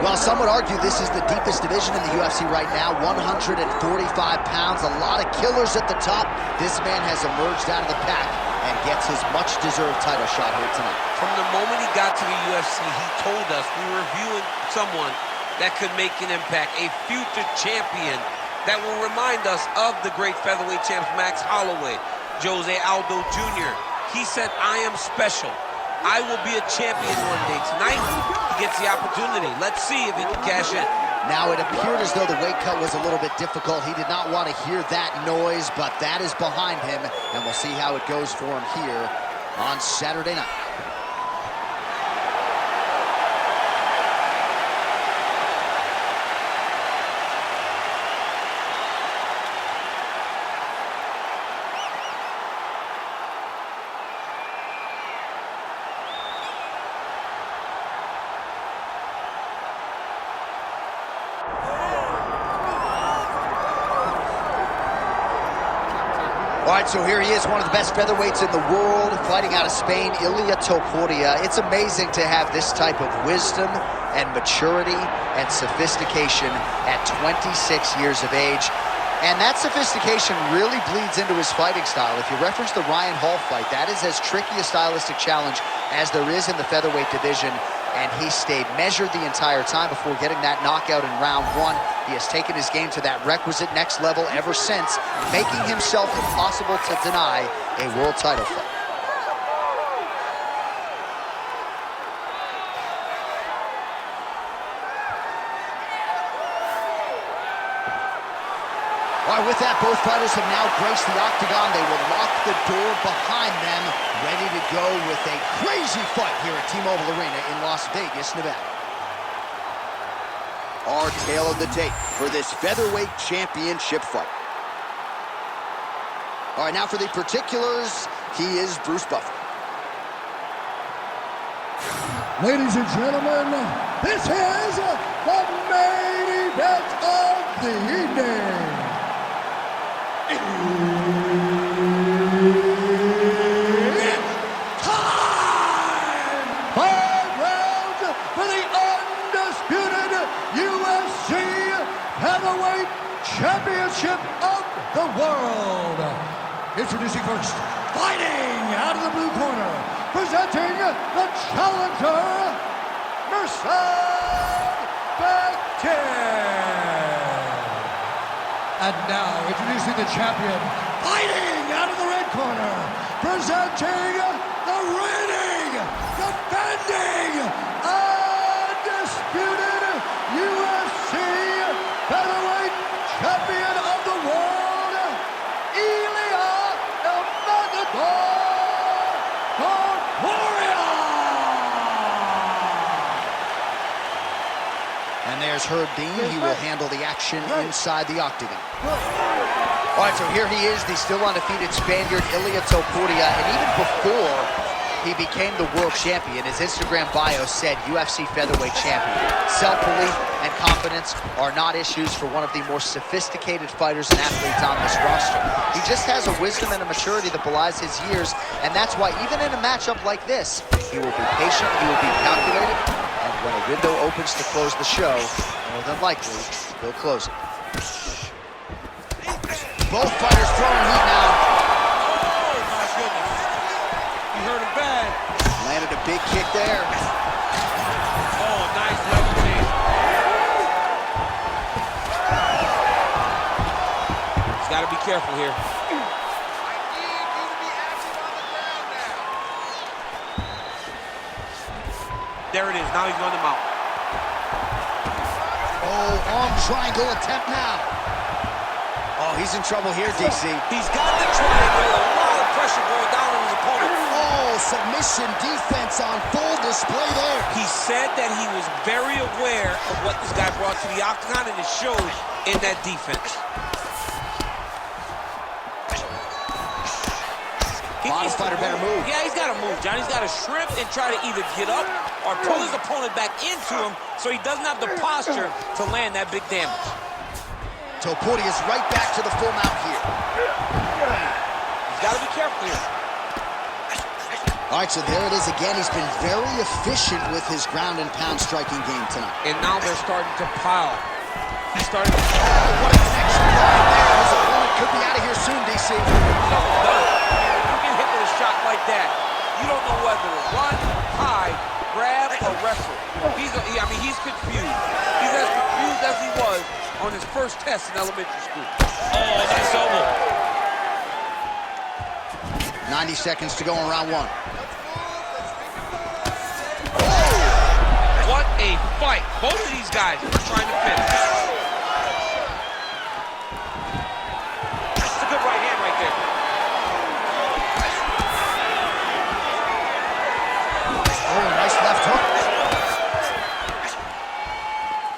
Well, some would argue this is the deepest division in the UFC right now, 145 pounds, a lot of killers at the top. This man has emerged out of the pack and gets his much-deserved title shot here tonight. From the moment he got to the UFC, he told us we were viewing someone that could make an impact, a future champion that will remind us of the great featherweight champs Max Holloway, Jose Aldo Jr. He said, I am special. I will be a champion one day. Tonight, he gets the opportunity. Let's see if he can cash in. Now, it appeared as though the weight cut was a little bit difficult. He did not want to hear that noise, but that is behind him, and we'll see how it goes for him here on Saturday night. All right, so here he is, one of the best featherweights in the world, fighting out of Spain, Ilia Topuria. It's amazing to have this type of wisdom and maturity and sophistication at 26 years of age. And that sophistication really bleeds into his fighting style. If you reference the Ryan Hall fight, that is as tricky a stylistic challenge as there is in the featherweight division. And he stayed measured the entire time before getting that knockout in round one. He has taken his game to that requisite next level ever since, making himself impossible to deny a world title fight. All right, with that, both fighters have now graced the octagon. They will lock the door behind them, ready to go with a crazy fight here at T-Mobile Arena in Las Vegas, Nevada. Our tale of the tape for this featherweight championship fight. All right, now for the particulars, he is Bruce Buffer. Ladies and gentlemen, this is the main event of the evening. It's time! 5 rounds for the undisputed UFC Heavyweight Championship of the world. Introducing first, fighting out of the blue corner, presenting the challenger, Mirsad Bektic. And now, introducing the champion, fighting out of the red corner, presenting the reigning, defending, undisputed UFC Featherweight Champion of the world, Ilia Topuria. And there's Herb Dean. He will handle the action inside the octagon. All right, so here he is, the still undefeated Spaniard, Ilia Topuria. And even before he became the world champion, his Instagram bio said UFC featherweight champion. Self-belief and confidence are not issues for one of the more sophisticated fighters and athletes on this roster. He just has a wisdom and a maturity that belies his years, and that's why even in a matchup like this, he will be patient, he will be calculated, and when a window opens to close the show, more than likely, he'll close it. Both fighters throwing heat now. Oh, my goodness. He hurt him bad. Landed a big kick there. Oh, nice left knee. He's got to be careful here. There it is. Now he's running him out. Oh, arm triangle attempt now. Oh, he's in trouble here, DC. He's got the triangle. A lot of pressure going down on his opponent. Oh, submission defense on full display there. He said that he was very aware of what this guy brought to the octagon, and it showed in that defense. Honest fighter better move. Yeah, he's got to move, John. He's got to shrimp and try to either get up or pull his opponent back into him so he doesn't have the posture to land that big damage. Topuria is right back to the full mount here. He's got to be careful here. All right, so there it is again. He's been very efficient with his ground and pound striking game tonight. And now they're starting to pile. He's starting to... What a connection right there. His opponent could be out of here soon, DC. You get hit with a shot like that, you don't know whether to run, hide, grab, or wrestle. He's confused. He's as confused as he was on his first test in elementary school. Oh, nice elbow. 90 seconds to go in round one. What a fight. Both of these guys are trying to finish. That's a good right hand right there. Oh, nice left hook.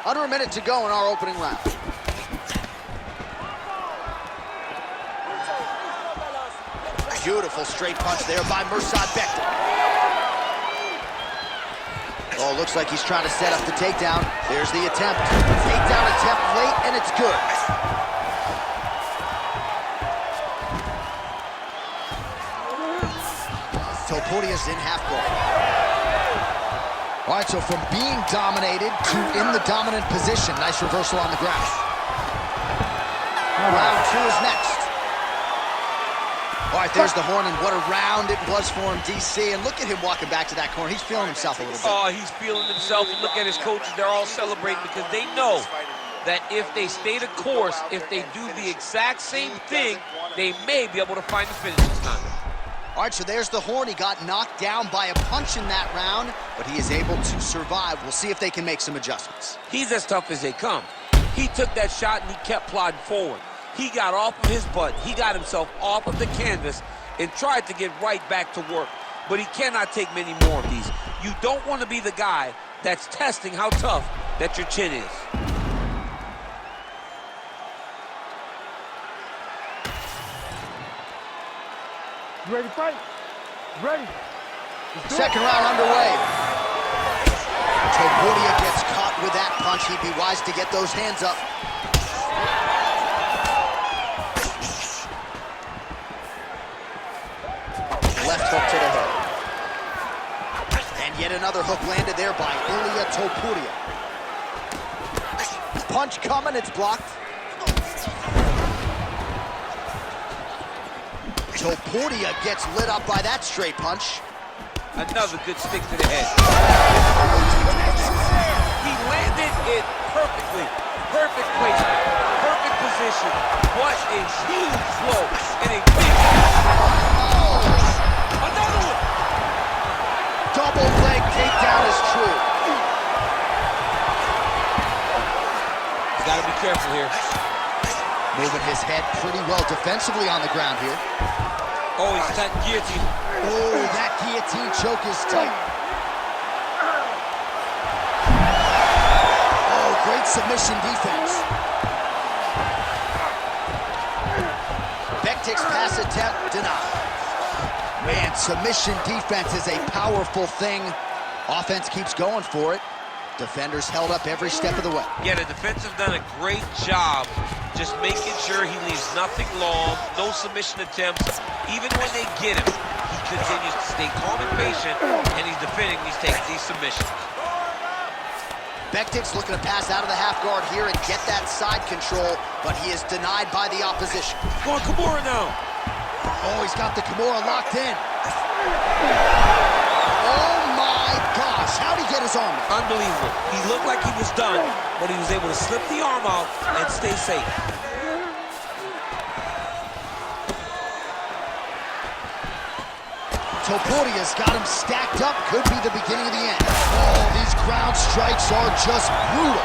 Under a minute to go in our opening round. Beautiful straight punch there by Mirsad Bektic. Oh, looks like he's trying to set up the takedown. There's the attempt. Takedown attempt late, and it's good. Topuria's in half guard. All right, so from being dominated to in the dominant position. Nice reversal on the ground. Round two is next. All right, there's the horn, and what a round it was for him, DC. And look at him walking back to that corner. He's feeling himself a little bit. Oh, he's feeling himself. And look at his coaches. They're all celebrating because they know that if they stay the course, if they do the exact same thing, they may be able to find the finish this time. All right, so there's the horn. He got knocked down by a punch in that round, but he is able to survive. We'll see if they can make some adjustments. He's as tough as they come. He took that shot and he kept plodding forward. He got off of his butt. He got himself off of the canvas and tried to get right back to work. But he cannot take many more of these. You don't want to be the guy that's testing how tough that your chin is. You ready to fight? Ready. Second round underway. Topuria gets caught with that punch. He'd be wise to get those hands up. Left hook to the head. And yet another hook landed there by Ilia Topuria. Punch coming, it's blocked. Topuria gets lit up by that straight punch. Another good stick to the head. He landed it perfectly. Perfect placement. Perfect position. What a huge blow and a big... Another one! Double leg takedown is true. He's got to be careful here. Moving his head pretty well defensively on the ground here. Oh, he's that guillotine. Oh, that guillotine choke is tight. Oh, great submission defense. Bektic's pass attempt denied. Man, submission defense is a powerful thing. Offense keeps going for it. Defenders held up every step of the way. Yeah, the defense have done a great job just making sure he leaves nothing long, no submission attempts. Even when they get him, he continues to stay calm and patient, and he's defending these submissions. Bektic's looking to pass out of the half guard here and get that side control, but he is denied by the opposition. Going Kimura now. Oh, he's got the Kimura locked in. Oh my gosh, how'd he get his arm out? Unbelievable. He looked like he was done, but he was able to slip the arm out and stay safe. Topuria's got him stacked up. Could be the beginning of the end. Oh, these ground strikes are just brutal.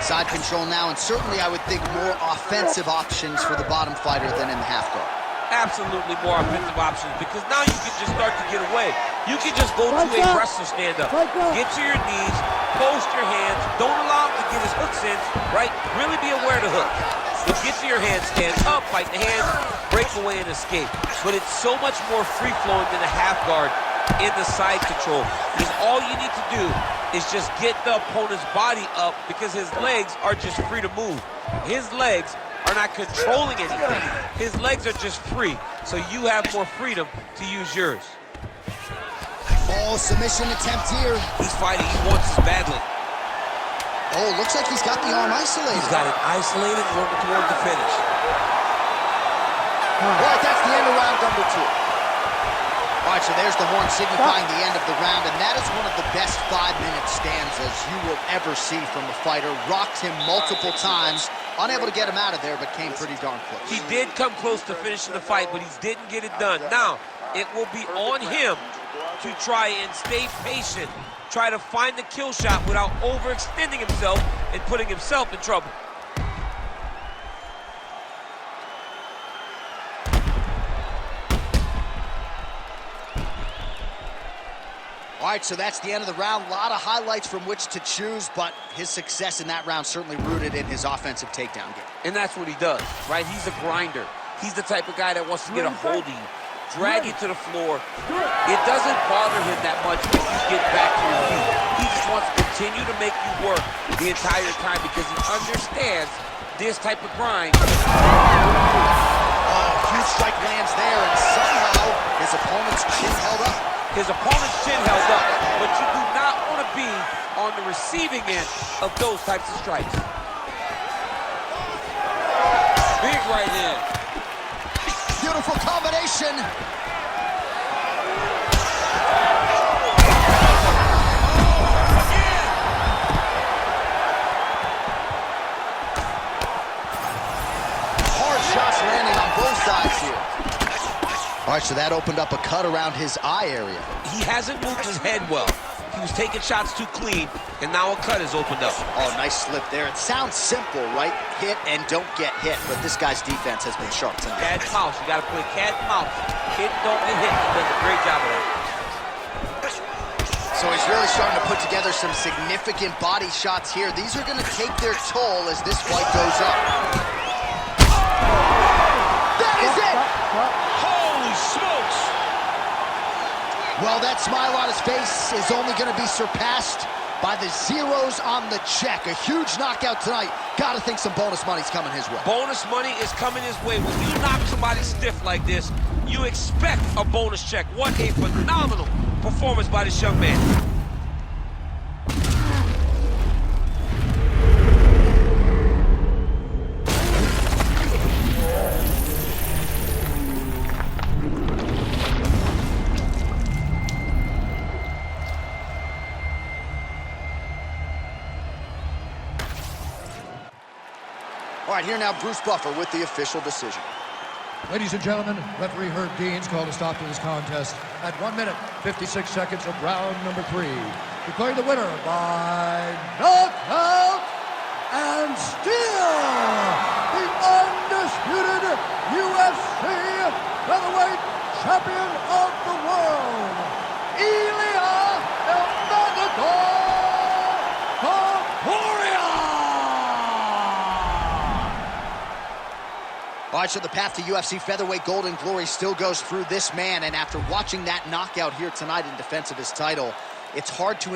Side control now, and certainly I would think more offensive options for the bottom fighter than in the half guard. Absolutely more offensive options, because now you can just start to get away. You can just go to a wrestler stand-up. Get to your knees, post your hands, don't allow him to get his hooks in, right? Really be aware of the hook. So get to your hands, stand up, fight the hands, break away and escape. But it's so much more free-flowing than a half guard in the side control. Because all you need to do is just get the opponent's body up, because his legs are just free to move. His legs are not controlling anything. His legs are just free, so you have more freedom to use yours. Oh, submission attempt here. He's fighting. He wants this badly. Oh, looks like he's got the arm isolated. He's got it isolated, working toward the finish. All right, that's the end of round number 2. All right, so there's the horn signifying the end of the round, and that is one of the best 5-minute stanzas you will ever see from a fighter. Rocked him multiple times, unable to get him out of there, but came pretty darn close. He did come close to finishing the fight, but he didn't get it done. Now, it will be on him to try and stay patient, try to find the kill shot without overextending himself and putting himself in trouble. All right, so that's the end of the round. A lot of highlights from which to choose, but his success in that round certainly rooted in his offensive takedown game. And that's what he does, right? He's a grinder. He's the type of guy that wants to get a hold of you, drag you to the floor. It doesn't bother him that much if you get back to your feet. He just wants to continue to make you work the entire time because he understands this type of grind. Oh, huge strike lands there, and somehow his opponent's chin held up. His opponent's chin held up, but you do not want to be on the receiving end of those types of strikes. Big right hand. Beautiful combination. Hard shots landing on both sides here. All right, so that opened up a cut around his eye area. He hasn't moved his head well. He was taking shots too clean, and now a cut has opened up. Oh, nice slip there. It sounds simple, right? Hit and don't get hit, but this guy's defense has been sharp tonight. Cat and mouse. You got to play cat and mouse. Hit, don't get hit. He does a great job of that. So he's really starting to put together some significant body shots here. These are going to take their toll as this fight goes up. That is it! Holy smokes! Well, that smile on his face is only going to be surpassed by the zeros on the check. A huge knockout tonight. Got to think some bonus money's coming his way. Bonus money is coming his way. When you knock somebody stiff like this, you expect a bonus check. What a phenomenal performance by this young man. All right, here now Bruce Buffer with the official decision. Ladies and gentlemen, referee Herb Deans called a stop to this contest at 1 minute, 56 seconds of round number 3. Declaring the winner by knockout and still the undisputed UFC featherweight champion of the world, Ilia Topuria! All right, so the path to UFC featherweight golden glory still goes through this man, and after watching that knockout here tonight in defense of his title, it's hard to